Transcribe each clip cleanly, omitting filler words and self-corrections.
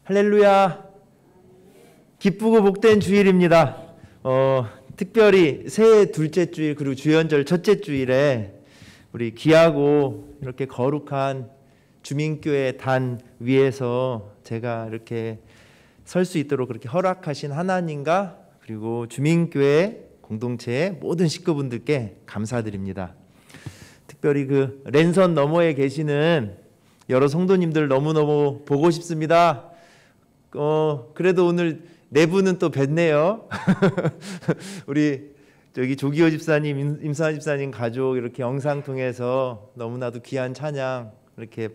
할렐루야. 기쁘고 복된 주일입니다. 특별히 새해 둘째 주일 그리고 주연절 첫째 주일에 우리 귀하고 이렇게 거룩한 주민교회 단 위에서 제가 이렇게 설 수 있도록 그렇게 허락하신 하나님과 그리고 주민교회 공동체의 모든 식구분들께 감사드립니다. 특별히 그 랜선 너머에 계시는 여러 성도님들 너무너무 보고 싶습니다. 그래도 오늘 네 분은 또 뵀네요. 우리 저기 조기호 집사님, 임상환 집사님 가족 이렇게 영상 통해서 너무나도 귀한 찬양 이렇게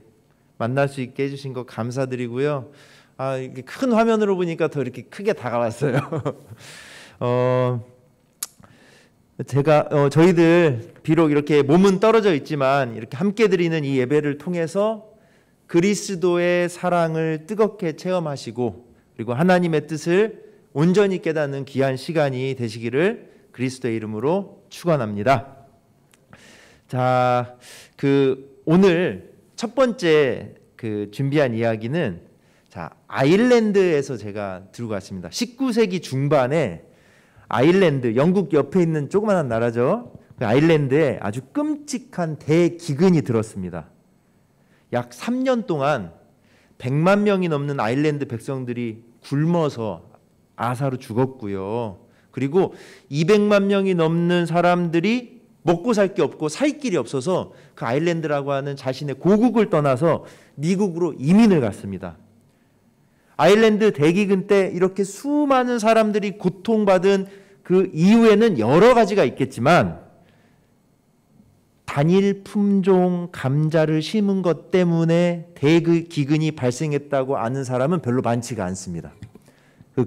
만날 수 있게 해주신 거 감사드리고요. 이렇게 큰 화면으로 보니까 더 이렇게 크게 다가왔어요. 저희들 비록 이렇게 몸은 떨어져 있지만 이렇게 함께 드리는 이 예배를 통해서 그리스도의 사랑을 뜨겁게 체험하시고 그리고 하나님의 뜻을 온전히 깨닫는 귀한 시간이 되시기를 그리스도의 이름으로 축원합니다. 자, 오늘 첫 번째 준비한 이야기는 아일랜드에서 제가 들고 왔습니다. 19세기 중반에 아일랜드, 영국 옆에 있는 조그마한 나라죠. 그 아일랜드에 아주 끔찍한 대기근이 들었습니다. 약 3년 동안 100만 명이 넘는 아일랜드 백성들이 굶어서 아사로 죽었고요. 그리고 200만 명이 넘는 사람들이 먹고 살 게 없고 살 길이 없어서 그 아일랜드라고 하는 자신의 고국을 떠나서 미국으로 이민을 갔습니다. 아일랜드 대기근 때 이렇게 수많은 사람들이 고통받은 그 이유에는 여러 가지가 있겠지만 단일 품종 감자를 심은 것 때문에 대기근이 발생했다고 아는 사람은 별로 많지가 않습니다.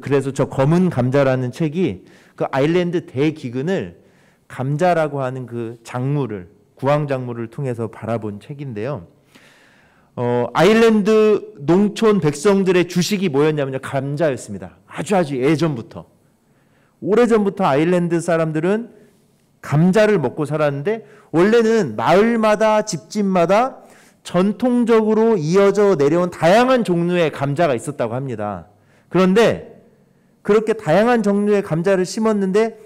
그래서 저 검은 감자라는 책이 그 아일랜드 대기근을 감자라고 하는 그 작물을, 구황작물을 통해서 바라본 책인데요. 아일랜드 농촌 백성들의 주식이 뭐였냐면요, 감자였습니다. 아주 예전부터, 오래전부터 아일랜드 사람들은 감자를 먹고 살았는데 원래는 마을마다 집집마다 전통적으로 이어져 내려온 다양한 종류의 감자가 있었다고 합니다. 그런데 그렇게 다양한 종류의 감자를 심었는데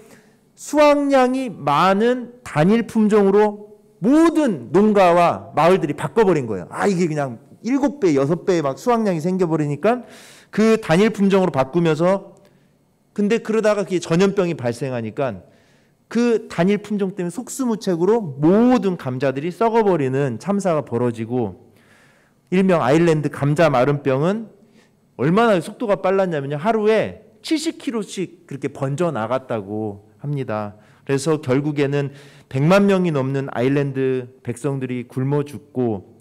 수확량이 많은 단일 품종으로 모든 농가와 마을들이 바꿔버린 거예요. 이게 그냥 7배, 6배의 막 수확량이 생겨버리니까 그 단일 품종으로 바꾸면서, 근데 그러다가 그게 전염병이 발생하니까 그 단일 품종 때문에 속수무책으로 모든 감자들이 썩어버리는 참사가 벌어지고, 일명 아일랜드 감자 마름병은 얼마나 속도가 빨랐냐면요, 하루에 70km씩 그렇게 번져 나갔다고 합니다. 그래서 결국에는 100만 명이 넘는 아일랜드 백성들이 굶어 죽고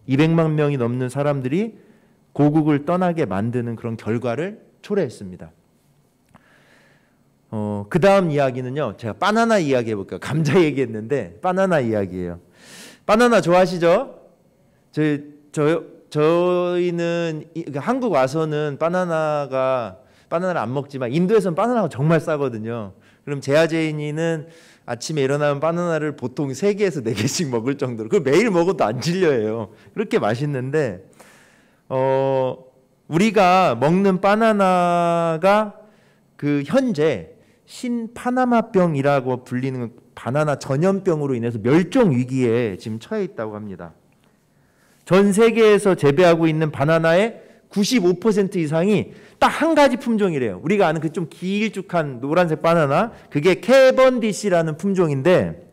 200만 명이 넘는 사람들이 고국을 떠나게 만드는 그런 결과를 초래했습니다. 그 다음 이야기는요, 제가 바나나 이야기 해볼게요. 감자 얘기했는데 바나나 이야기예요. 바나나 좋아하시죠? 저희는 한국 와서는 바나나를 안 먹지만 인도에서는 바나나가 정말 싸거든요. 그럼 제아제인이는 아침에 일어나면 바나나를 보통 3개에서 4개씩 먹을 정도로, 그걸 매일 먹어도 안 질려요. 그렇게 맛있는데 우리가 먹는 바나나가 현재 신파나마병이라고 불리는 바나나 전염병으로 인해서 멸종 위기에 지금 처해 있다고 합니다. 전 세계에서 재배하고 있는 바나나의 95% 이상이 딱 한 가지 품종이래요. 우리가 아는 그 좀 길쭉한 노란색 바나나, 그게 캐번디시라는 품종인데,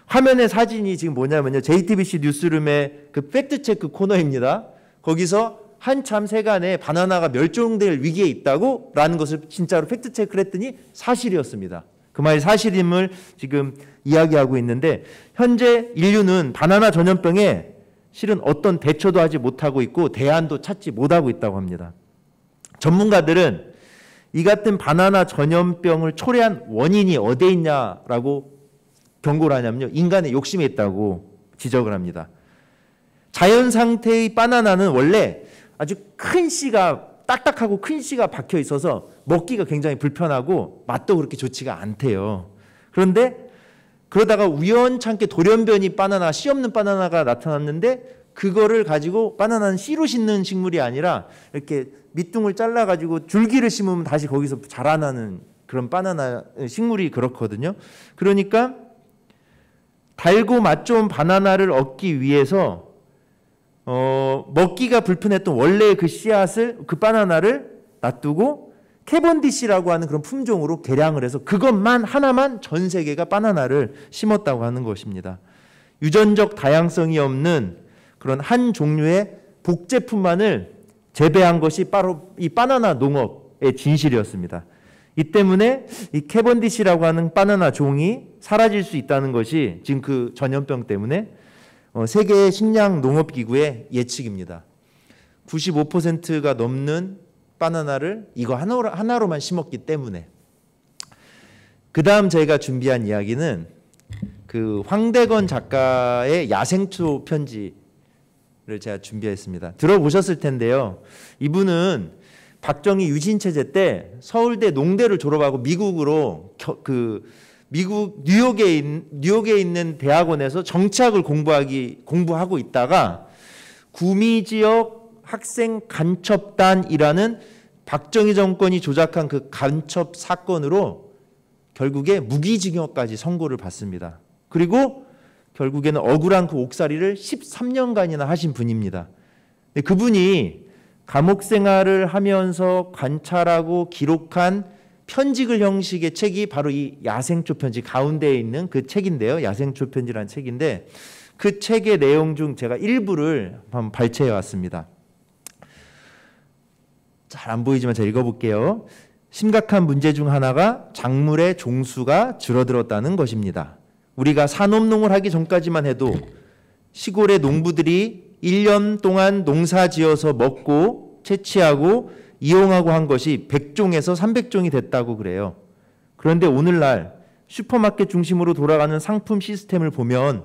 화면의 사진이 지금 뭐냐면요, JTBC 뉴스룸의 그 팩트체크 코너입니다. 거기서 한참 세간에 바나나가 멸종될 위기에 있다고 라는 것을 진짜로 팩트체크를 했더니 사실이었습니다. 그 말이 사실임을 지금 이야기하고 있는데, 현재 인류는 바나나 전염병에 실은 어떤 대처도 하지 못하고 있고 대안도 찾지 못하고 있다고 합니다. 전문가들은 이 같은 바나나 전염병을 초래한 원인이 어디에 있냐라고 경고를 하냐면요, 인간의 욕심에 있다고 지적을 합니다. 자연 상태의 바나나는 원래 아주 큰 씨가, 딱딱하고 큰 씨가 박혀 있어서 먹기가 굉장히 불편하고 맛도 그렇게 좋지가 않대요. 그런데 그러다가 우연찮게 돌연변이 바나나, 씨 없는 바나나가 나타났는데 그거를 가지고 바나나는 씨로 심는 식물이 아니라 이렇게 밑둥을 잘라가지고 줄기를 심으면 다시 거기서 자라나는 그런 바나나 식물이 그렇거든요. 그러니까 달고 맛 좋은 바나나를 얻기 위해서 먹기가 불편했던 원래의 그 씨앗을, 그 바나나를 놔두고 캐번디시라고 하는 그런 품종으로 개량을 해서 그것만 하나만 전 세계가 바나나를 심었다고 하는 것입니다. 유전적 다양성이 없는 그런 한 종류의 복제품만을 재배한 것이 바로 이 바나나 농업의 진실이었습니다. 이 때문에 이 캐번디시라고 하는 바나나 종이 사라질 수 있다는 것이 지금 그 전염병 때문에 세계 식량 농업 기구의 예측입니다. 95%가 넘는 바나나를 이거 하나로만 심었기 때문에. 그 다음 저희가 준비한 이야기는 그 황대건 작가의 야생초 편지를 제가 준비했습니다. 들어보셨을 텐데요. 이분은 박정희 유신체제 때 서울대 농대를 졸업하고 미국으로 미국 뉴욕에 있는 대학원에서 정치학을 공부하고 있다가 구미지역 학생 간첩단이라는 박정희 정권이 조작한 그 간첩 사건으로 결국에 무기징역까지 선고를 받습니다. 그리고 결국에는 억울한 그 옥살이를 13년간이나 하신 분입니다. 그분이 감옥 생활을 하면서 관찰하고 기록한 편지글 형식의 책이 바로 이 야생초 편지 가운데에 있는 그 책인데요. 야생초 편지라는 책인데 그 책의 내용 중 제가 일부를 한번 발췌해 왔습니다. 잘 안 보이지만 제가 읽어볼게요. 심각한 문제 중 하나가 작물의 종수가 줄어들었다는 것입니다. 우리가 산업농을 하기 전까지만 해도 시골의 농부들이 1년 동안 농사 지어서 먹고 채취하고 이용하고 한 것이 100종에서 300종이 됐다고 그래요. 그런데 오늘날 슈퍼마켓 중심으로 돌아가는 상품 시스템을 보면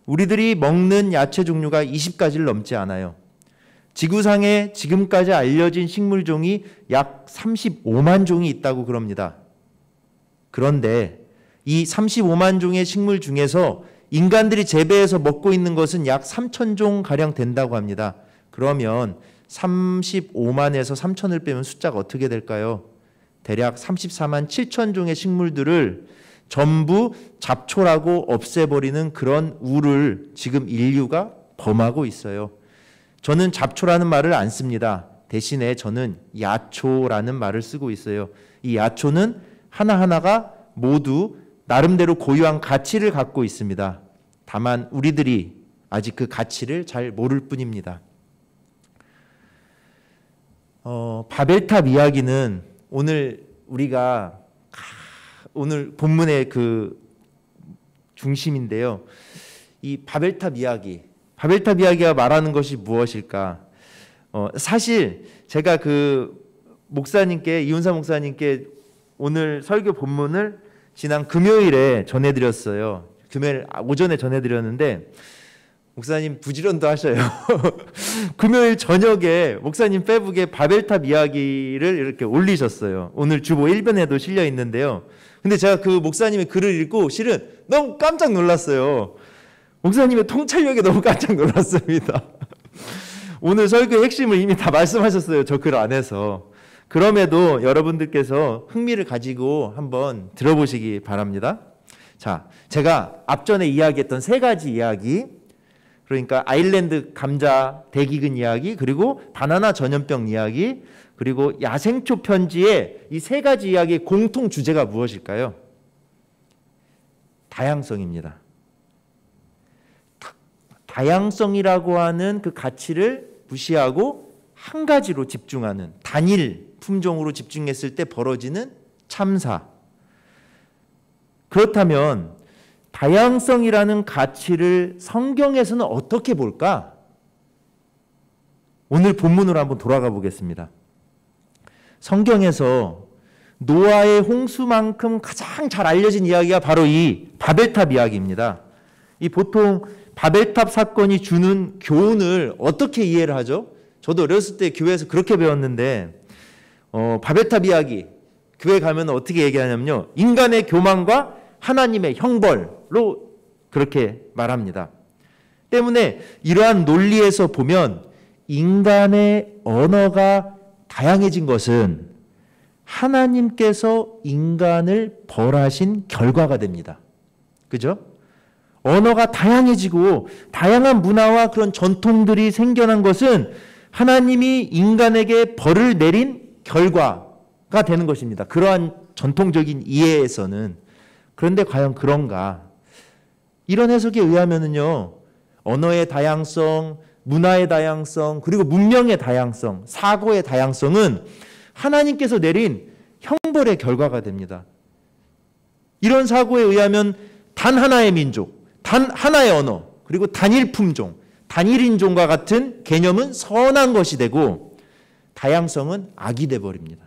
우리들이 먹는 야채 종류가 20가지를 넘지 않아요. 지구상에 지금까지 알려진 식물종이 약 35만 종이 있다고 그럽니다. 그런데 이 35만 종의 식물 중에서 인간들이 재배해서 먹고 있는 것은 약 3,000종 가량 된다고 합니다. 그러면 35만에서 3,000을 빼면 숫자가 어떻게 될까요? 대략 34만 7천 종의 식물들을 전부 잡초라고 없애버리는 그런 우를 지금 인류가 범하고 있어요. 저는 잡초라는 말을 안 씁니다. 대신에 저는 야초라는 말을 쓰고 있어요. 이 야초는 하나하나가 모두 나름대로 고유한 가치를 갖고 있습니다. 다만 우리들이 아직 그 가치를 잘 모를 뿐입니다. 바벨탑 이야기는 오늘 우리가 오늘 본문의 그 중심인데요. 이 바벨탑 이야기가 말하는 것이 무엇일까? 사실 제가 그 목사님께 이훈사 목사님께 오늘 설교 본문을 지난 금요일에 전해드렸어요. 금요일 오전에 전해드렸는데 목사님 부지런도 하셔요. 금요일 저녁에 목사님 페북에 바벨탑 이야기를 이렇게 올리셨어요. 오늘 주보 1변에도 실려 있는데요. 근데 제가 그 목사님의 글을 읽고 실은 너무 깜짝 놀랐어요. 목사님의 통찰력에 너무 깜짝 놀랐습니다. 오늘 설교의 핵심을 이미 다 말씀하셨어요. 저 글 안에서. 그럼에도 여러분들께서 흥미를 가지고 한번 들어보시기 바랍니다. 자, 제가 앞전에 이야기했던 세 가지 이야기, 그러니까 아일랜드 감자 대기근 이야기, 그리고 바나나 전염병 이야기, 그리고 야생초 편지의 이 세 가지 이야기의 공통 주제가 무엇일까요? 다양성입니다. 다양성이라고 하는 그 가치를 무시하고 한 가지로 집중하는 단일 품종으로 집중했을 때 벌어지는 참사. 그렇다면 다양성이라는 가치를 성경에서는 어떻게 볼까? 오늘 본문으로 한번 돌아가 보겠습니다. 성경에서 노아의 홍수만큼 가장 잘 알려진 이야기가 바로 이 바벨탑 이야기입니다. 이 보통 바벨탑 사건이 주는 교훈을 어떻게 이해를 하죠? 저도 어렸을 때 교회에서 그렇게 배웠는데 바벨탑 이야기 교회 가면 어떻게 얘기하냐면요, 인간의 교만과 하나님의 형벌로 그렇게 말합니다. 때문에 이러한 논리에서 보면 인간의 언어가 다양해진 것은 하나님께서 인간을 벌하신 결과가 됩니다. 그죠? 언어가 다양해지고 다양한 문화와 그런 전통들이 생겨난 것은 하나님이 인간에게 벌을 내린 결과가 되는 것입니다. 그러한 전통적인 이해에서는. 그런데 과연 그런가? 이런 해석에 의하면은요, 언어의 다양성, 문화의 다양성, 그리고 문명의 다양성, 사고의 다양성은 하나님께서 내린 형벌의 결과가 됩니다. 이런 사고에 의하면 단 하나의 민족, 단 하나의 언어, 그리고 단일 품종, 단일 인종과 같은 개념은 선한 것이 되고 다양성은 악이 되어버립니다.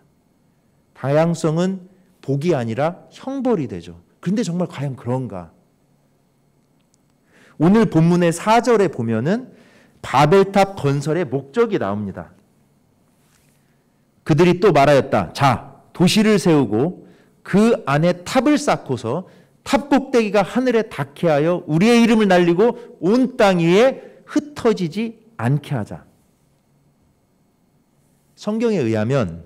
다양성은 복이 아니라 형벌이 되죠. 그런데 정말 과연 그런가? 오늘 본문의 4절에 보면은 바벨탑 건설의 목적이 나옵니다. 그들이 또 말하였다. 자, 도시를 세우고 그 안에 탑을 쌓고서 탑 꼭대기가 하늘에 닿게 하여 우리의 이름을 날리고 온 땅 위에 흩어지지 않게 하자. 성경에 의하면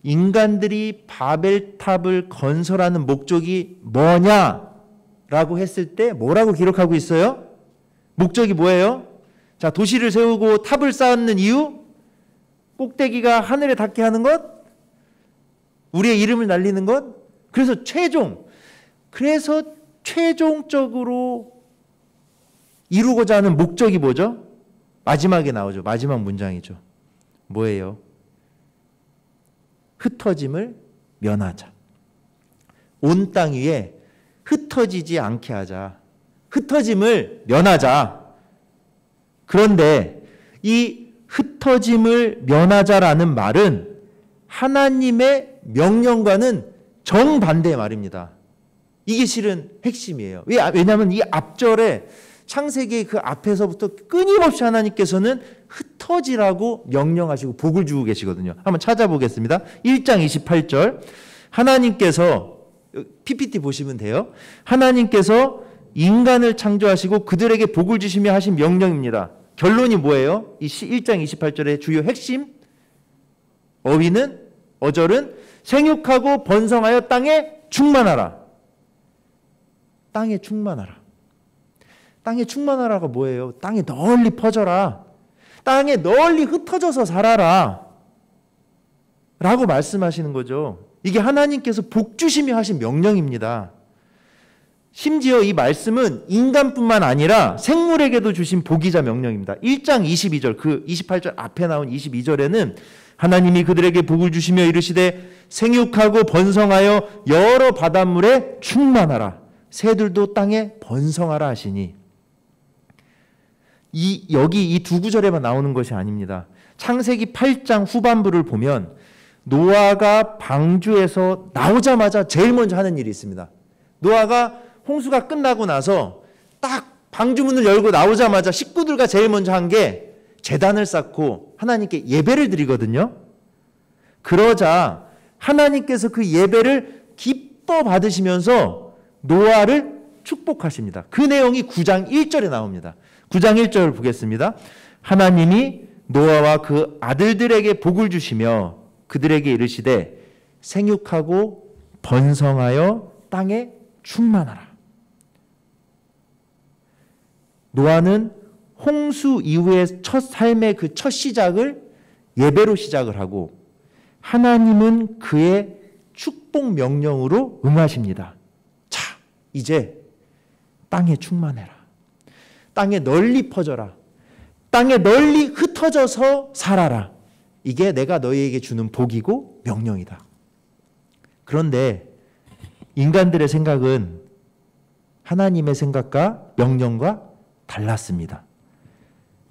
인간들이 바벨탑을 건설하는 목적이 뭐냐라고 했을 때 뭐라고 기록하고 있어요? 목적이 뭐예요? 자, 도시를 세우고 탑을 쌓는 이유? 꼭대기가 하늘에 닿게 하는 것? 우리의 이름을 날리는 것? 그래서 최종적으로 이루고자 하는 목적이 뭐죠? 마지막에 나오죠. 마지막 문장이죠. 뭐예요? 흩어짐을 면하자. 온 땅 위에 흩어지지 않게 하자. 흩어짐을 면하자. 그런데 이 흩어짐을 면하자라는 말은 하나님의 명령과는 정반대의 말입니다. 이게 실은 핵심이에요. 왜냐하면 이 앞절에 창세기 그 앞에서부터 끊임없이 하나님께서는 흩어지라고 명령하시고 복을 주고 계시거든요. 한번 찾아보겠습니다. 1장 28절 하나님께서 PPT 보시면 돼요. 하나님께서 인간을 창조하시고 그들에게 복을 주시며 하신 명령입니다. 결론이 뭐예요? 이 1장 28절의 주요 핵심 어절은 생육하고 번성하여 땅에 충만하라. 땅에 충만하라. 땅에 충만하라가 뭐예요? 땅에 널리 퍼져라. 땅에 널리 흩어져서 살아라. 라고 말씀하시는 거죠. 이게 하나님께서 복 주시며 하신 명령입니다. 심지어 이 말씀은 인간뿐만 아니라 생물에게도 주신 복이자 명령입니다. 1장 22절, 그 28절 앞에 나온 22절에는 하나님이 그들에게 복을 주시며 이르시되 생육하고 번성하여 여러 바닷물에 충만하라. 새들도 땅에 번성하라 하시니 여기 이 두 구절에만 나오는 것이 아닙니다. 창세기 8장 후반부를 보면 노아가 방주에서 나오자마자 제일 먼저 하는 일이 있습니다. 노아가 홍수가 끝나고 나서 딱 방주문을 열고 나오자마자 식구들과 제일 먼저 한 게 제단을 쌓고 하나님께 예배를 드리거든요. 그러자 하나님께서 그 예배를 기뻐 받으시면서 노아를 축복하십니다. 그 내용이 9장 1절에 나옵니다. 9장 1절을 보겠습니다. 하나님이 노아와 그 아들들에게 복을 주시며 그들에게 이르시되 생육하고 번성하여 땅에 충만하라. 노아는 홍수 이후의 첫 삶의 그 첫 시작을 예배로 시작을 하고 하나님은 그의 축복 명령으로 응하십니다. 자, 이제 땅에 충만해라. 땅에 널리 퍼져라. 땅에 널리 흩어져서 살아라. 이게 내가 너희에게 주는 복이고 명령이다. 그런데 인간들의 생각은 하나님의 생각과 명령과 달랐습니다.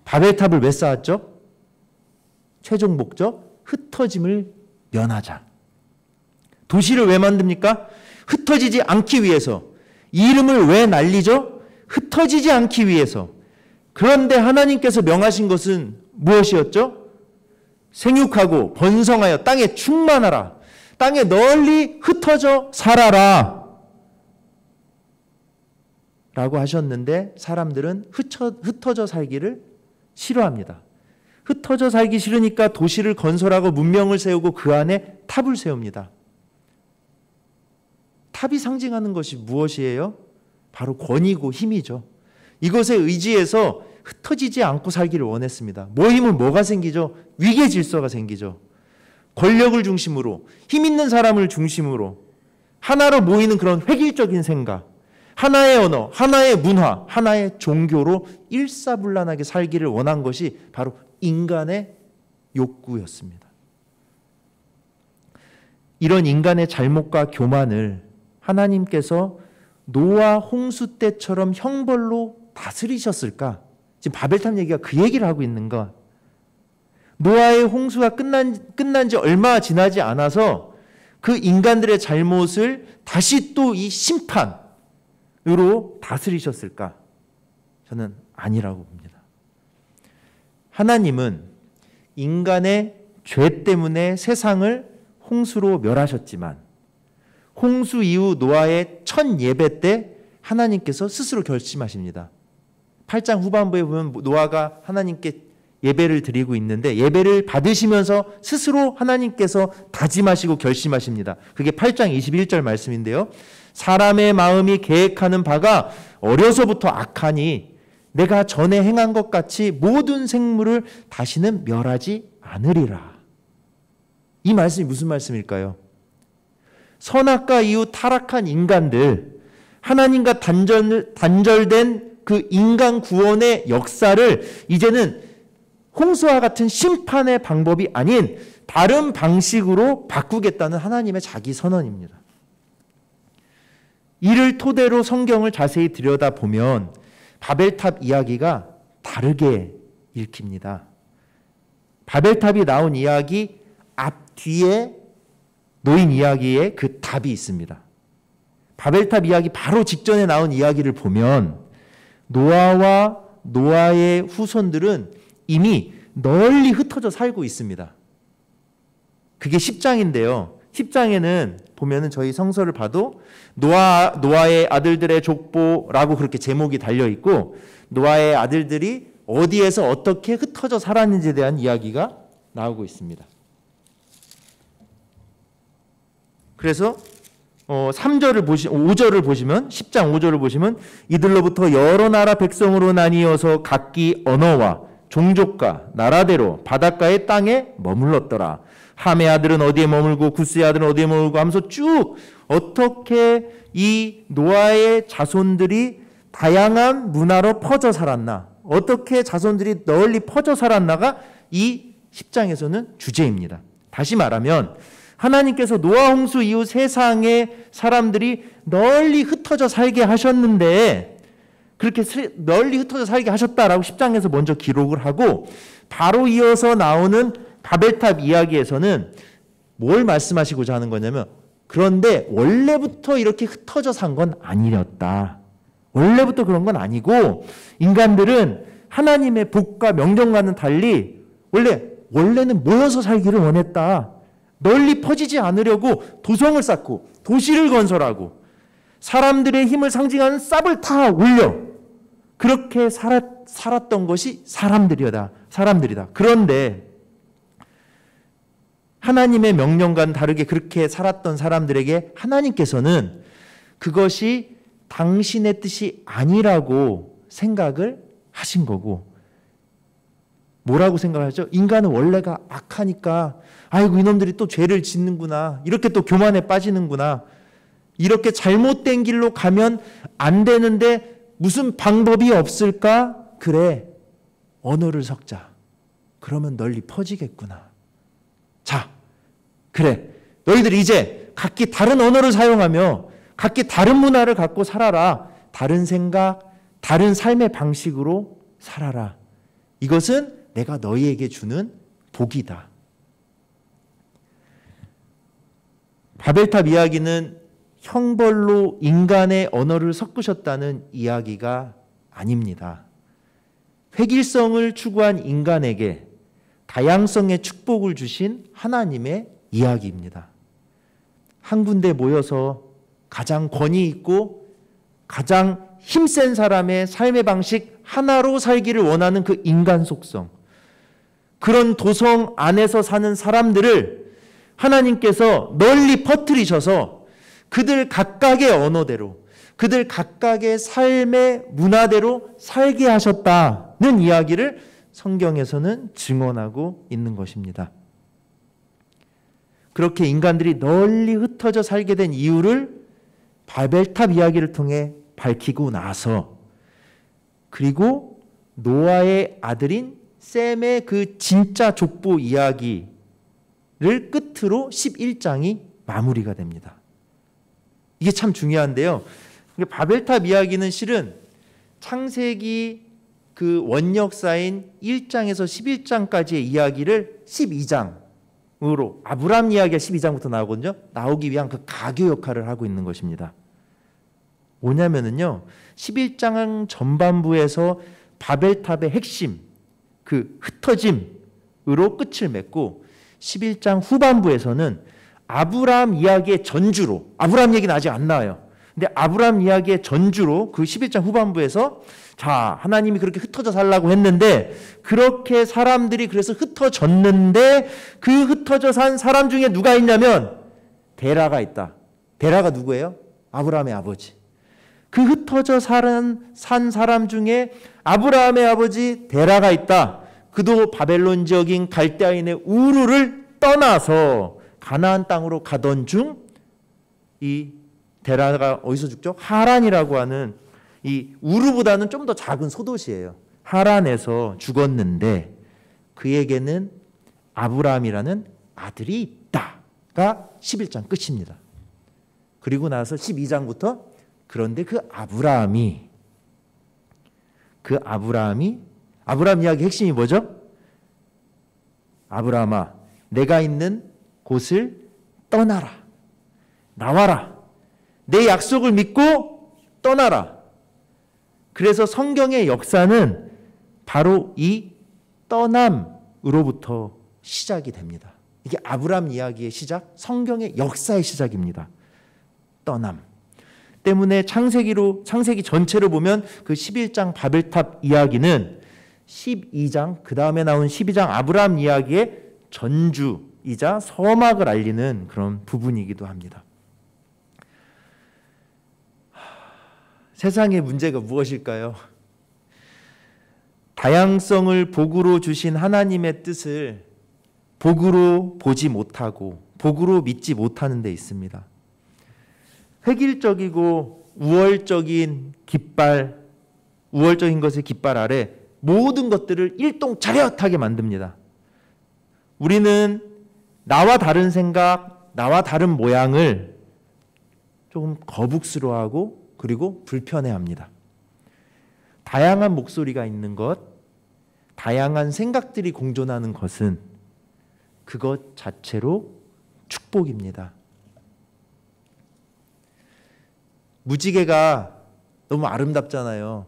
바벨탑을 왜 쌓았죠? 최종 목적, 흩어짐을 면하자. 도시를 왜 만듭니까? 흩어지지 않기 위해서. 이름을 왜 날리죠? 흩어지지 않기 위해서. 그런데 하나님께서 명하신 것은 무엇이었죠? 생육하고 번성하여 땅에 충만하라. 땅에 널리 흩어져 살아라. 라고 하셨는데 사람들은 흩어져 살기를 싫어합니다. 흩어져 살기 싫으니까 도시를 건설하고 문명을 세우고 그 안에 탑을 세웁니다. 탑이 상징하는 것이 무엇이에요? 바로 권위고 힘이죠. 이것에 의지해서 흩어지지 않고 살기를 원했습니다. 모이면 뭐가 생기죠? 위계 질서가 생기죠. 권력을 중심으로, 힘 있는 사람을 중심으로 하나로 모이는 그런 획일적인 생각, 하나의 언어, 하나의 문화, 하나의 종교로 일사불란하게 살기를 원한 것이 바로 인간의 욕구였습니다. 이런 인간의 잘못과 교만을 하나님께서 노아 홍수 때처럼 형벌로 다스리셨을까? 지금 바벨탑 얘기가 그 얘기를 하고 있는 것. 노아의 홍수가 끝난 지 얼마 지나지 않아서 그 인간들의 잘못을 다시 또 이 심판으로 다스리셨을까? 저는 아니라고 봅니다. 하나님은 인간의 죄 때문에 세상을 홍수로 멸하셨지만 홍수 이후 노아의 첫 예배 때 하나님께서 스스로 결심하십니다. 8장 후반부에 보면 노아가 하나님께 예배를 드리고 있는데 예배를 받으시면서 스스로 하나님께서 다짐하시고 결심하십니다. 그게 8장 21절 말씀인데요. 사람의 마음이 계획하는 바가 어려서부터 악하니 내가 전에 행한 것 같이 모든 생물을 다시는 멸하지 않으리라. 이 말씀이 무슨 말씀일까요? 선악과 이후 타락한 인간들, 하나님과 단절된 그 인간 구원의 역사를 이제는 홍수와 같은 심판의 방법이 아닌 다른 방식으로 바꾸겠다는 하나님의 자기 선언입니다. 이를 토대로 성경을 자세히 들여다보면 바벨탑 이야기가 다르게 읽힙니다. 바벨탑이 나온 이야기 앞뒤에 놓인 이야기에 그 답이 있습니다. 바벨탑 이야기 바로 직전에 나온 이야기를 보면 노아와 노아의 후손들은 이미 널리 흩어져 살고 있습니다. 그게 10장인데요. 10장에는 보면은 저희 성서를 봐도 노아의 아들들의 족보라고 그렇게 제목이 달려 있고 노아의 아들들이 어디에서 어떻게 흩어져 살았는지에 대한 이야기가 나오고 있습니다. 그래서 5절을 보시면 10장 5절을 보시면 이들로부터 여러 나라 백성으로 나뉘어서 각기 언어와 종족과 나라대로 바닷가의 땅에 머물렀더라. 함의 아들은 어디에 머물고 구스의 아들은 어디에 머물고 하면서 쭉 어떻게 이 노아의 자손들이 다양한 문화로 퍼져 살았나, 어떻게 자손들이 널리 퍼져 살았나가 이 10장에서는 주제입니다. 다시 말하면 하나님께서 노아 홍수 이후 세상의 사람들이 널리 흩어져 살게 하셨는데 그렇게 널리 흩어져 살게 하셨다라고 10장에서 먼저 기록을 하고 바로 이어서 나오는 바벨탑 이야기에서는 뭘 말씀하시고자 하는 거냐면 그런데 원래부터 이렇게 흩어져 산 건 아니었다. 원래부터 그런 건 아니고 인간들은 하나님의 복과 명령과는 달리 원래는 모여서 살기를 원했다. 널리 퍼지지 않으려고 도성을 쌓고 도시를 건설하고 사람들의 힘을 상징하는 쌉을 다 올려 그렇게 살았던 것이 사람들이다. 그런데 하나님의 명령과는 다르게 그렇게 살았던 사람들에게 하나님께서는 그것이 당신의 뜻이 아니라고 생각을 하신 거고 뭐라고 생각하죠? 인간은 원래가 악하니까 아이고 이놈들이 또 죄를 짓는구나. 이렇게 또 교만에 빠지는구나. 이렇게 잘못된 길로 가면 안 되는데 무슨 방법이 없을까? 그래. 언어를 섞자. 그러면 널리 퍼지겠구나. 자, 그래. 너희들 이제 각기 다른 언어를 사용하며 각기 다른 문화를 갖고 살아라. 다른 생각, 다른 삶의 방식으로 살아라. 이것은 내가 너희에게 주는 복이다. 바벨탑 이야기는 형벌로 인간의 언어를 섞으셨다는 이야기가 아닙니다. 획일성을 추구한 인간에게 다양성의 축복을 주신 하나님의 이야기입니다. 한 군데 모여서 가장 권위 있고 가장 힘센 사람의 삶의 방식 하나로 살기를 원하는 그 인간 속성, 그런 도성 안에서 사는 사람들을 하나님께서 널리 퍼뜨리셔서 그들 각각의 언어대로, 그들 각각의 삶의 문화대로 살게 하셨다는 이야기를 성경에서는 증언하고 있는 것입니다. 그렇게 인간들이 널리 흩어져 살게 된 이유를 바벨탑 이야기를 통해 밝히고 나서, 그리고 노아의 아들인 셈의 그 진짜 족보 이야기를 끝으로 11장이 마무리가 됩니다. 이게 참 중요한데요. 바벨탑 이야기는 실은 창세기 그 원역사인 1장에서 11장까지의 이야기를 12장으로, 아브람 이야기가 12장부터 나오거든요. 나오기 위한 그 가교 역할을 하고 있는 것입니다. 뭐냐면은요, 11장 전반부에서 바벨탑의 핵심, 그 흩어짐으로 끝을 맺고 11장 후반부에서는 아브람 이야기의 전주로, 아브람 얘기는 아직 안 나와요. 근데 아브람 이야기의 전주로 그 11장 후반부에서, 자, 하나님이 그렇게 흩어져 살라고 했는데, 그렇게 사람들이 그래서 흩어졌는데, 그 흩어져 산 사람 중에 누가 있냐면 데라가 있다. 데라가 누구예요? 아브라함의 아버지. 그 흩어져 산 사람 중에 아브라함의 아버지 데라가 있다. 그도 바벨론 지역인 갈대아인의 우르를 떠나서 가나안 땅으로 가던 중 이 데라가 어디서 죽죠? 하란이라고 하는, 이 우르보다는 좀 더 작은 소도시예요. 하란에서 죽었는데 그에게는 아브라함이라는 아들이 있다가 11장 끝입니다. 그리고 나서 12장부터, 그런데 그 아브라함이 아브라함 이야기 핵심이 뭐죠? 아브라함아, 내가 있는 곳을 떠나라. 나와라. 내 약속을 믿고 떠나라. 그래서 성경의 역사는 바로 이 떠남으로부터 시작이 됩니다. 이게 아브라함 이야기의 시작, 성경의 역사의 시작입니다. 떠남. 때문에 창세기 전체를 보면 그 11장 바벨탑 이야기는 12장, 그 다음에 나온 12장 아브라함 이야기의 전주이자 서막을 알리는 그런 부분이기도 합니다. 세상의 문제가 무엇일까요? 다양성을 복으로 주신 하나님의 뜻을 복으로 보지 못하고 복으로 믿지 못하는 데 있습니다. 획일적이고 우월적인 것의 깃발 아래 모든 것들을 일동차렷하게 만듭니다. 우리는 나와 다른 생각, 나와 다른 모양을 조금 거북스러워하고 그리고 불편해합니다. 다양한 목소리가 있는 것, 다양한 생각들이 공존하는 것은 그것 자체로 축복입니다. 무지개가 너무 아름답잖아요.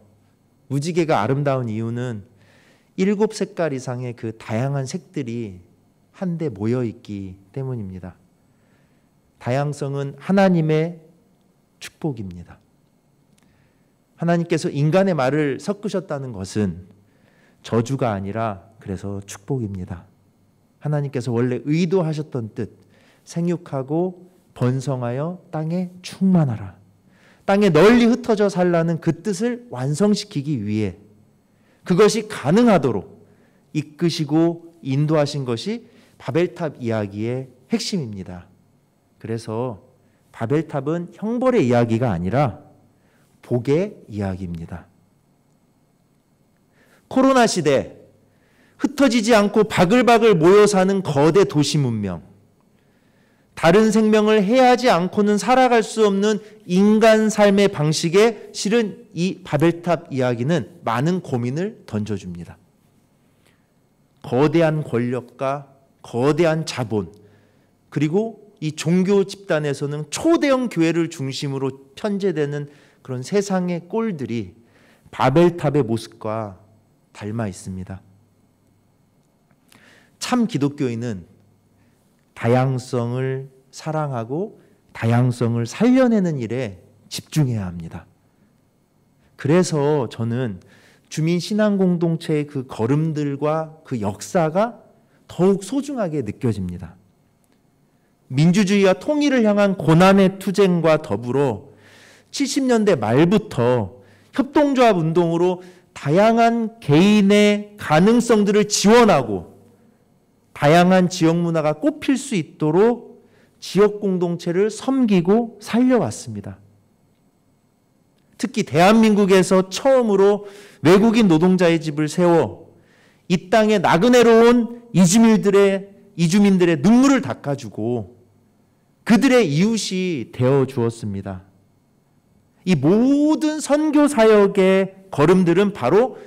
무지개가 아름다운 이유는 7색깔 이상의 그 다양한 색들이 한데 모여 있기 때문입니다. 다양성은 하나님의 축복입니다. 하나님께서 인간의 말을 섞으셨다는 것은 저주가 아니라 그래서 축복입니다. 하나님께서 원래 의도하셨던 뜻, 생육하고 번성하여 땅에 충만하라, 땅에 널리 흩어져 살라는 그 뜻을 완성시키기 위해 그것이 가능하도록 이끄시고 인도하신 것이 바벨탑 이야기의 핵심입니다. 그래서 바벨탑은 형벌의 이야기가 아니라 복의 이야기입니다. 코로나 시대, 흩어지지 않고 바글바글 모여 사는 거대 도시 문명, 다른 생명을 해하지 않고는 살아갈 수 없는 인간 삶의 방식에 실은 이 바벨탑 이야기는 많은 고민을 던져줍니다. 거대한 권력과 거대한 자본, 그리고 이 종교 집단에서는 초대형 교회를 중심으로 편제되는 그런 세상의 꼴들이 바벨탑의 모습과 닮아 있습니다. 참 기독교인은 다양성을 사랑하고 다양성을 살려내는 일에 집중해야 합니다. 그래서 저는 주민 신앙 공동체의 그 걸음들과 그 역사가 더욱 소중하게 느껴집니다. 민주주의와 통일을 향한 고난의 투쟁과 더불어 70년대 말부터 협동조합 운동으로 다양한 개인의 가능성들을 지원하고 다양한 지역 문화가 꽃필 수 있도록 지역 공동체를 섬기고 살려왔습니다. 특히 대한민국에서 처음으로 외국인 노동자의 집을 세워 이 땅에 나그네로 온 이주민들의 눈물을 닦아주고 그들의 이웃이 되어 주었습니다. 이 모든 선교 사역의 걸음들은 바로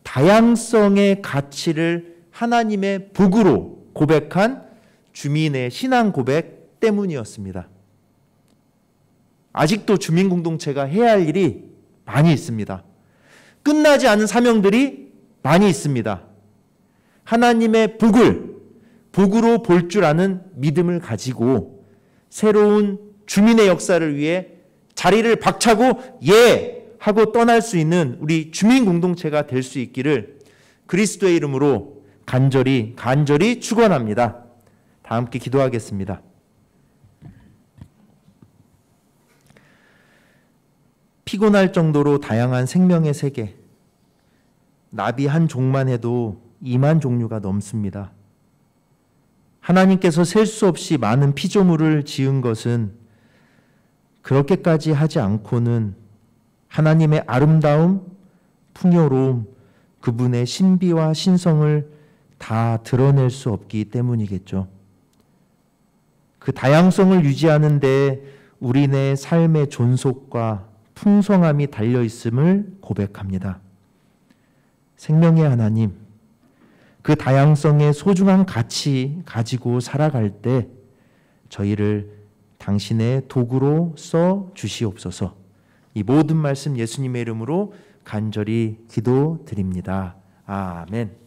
다양성의 가치를 하나님의 복으로 고백한 주민의 신앙 고백 때문이었습니다. 아직도 주민 공동체가 해야 할 일이 많이 있습니다. 끝나지 않은 사명들이 많이 있습니다. 하나님의 복으로 볼 줄 아는 믿음을 가지고 새로운 주민의 역사를 위해 자리를 박차고 하고 떠날 수 있는 우리 주민 공동체가 될 수 있기를 그리스도의 이름으로 간절히 축원합니다. 다 함께 기도하겠습니다. 피곤할 정도로 다양한 생명의 세계, 나비 한 종만 해도 2만 종류가 넘습니다. 하나님께서 셀 수 없이 많은 피조물을 지은 것은 그렇게까지 하지 않고는 하나님의 아름다움, 풍요로움, 그분의 신비와 신성을 다 드러낼 수 없기 때문이겠죠. 그 다양성을 유지하는 데 우리네 삶의 존속과 풍성함이 달려있음을 고백합니다. 생명의 하나님, 그 다양성의 소중한 가치 가지고 살아갈 때 저희를 당신의 도구로 써 주시옵소서. 이 모든 말씀 예수님의 이름으로 간절히 기도드립니다. 아멘.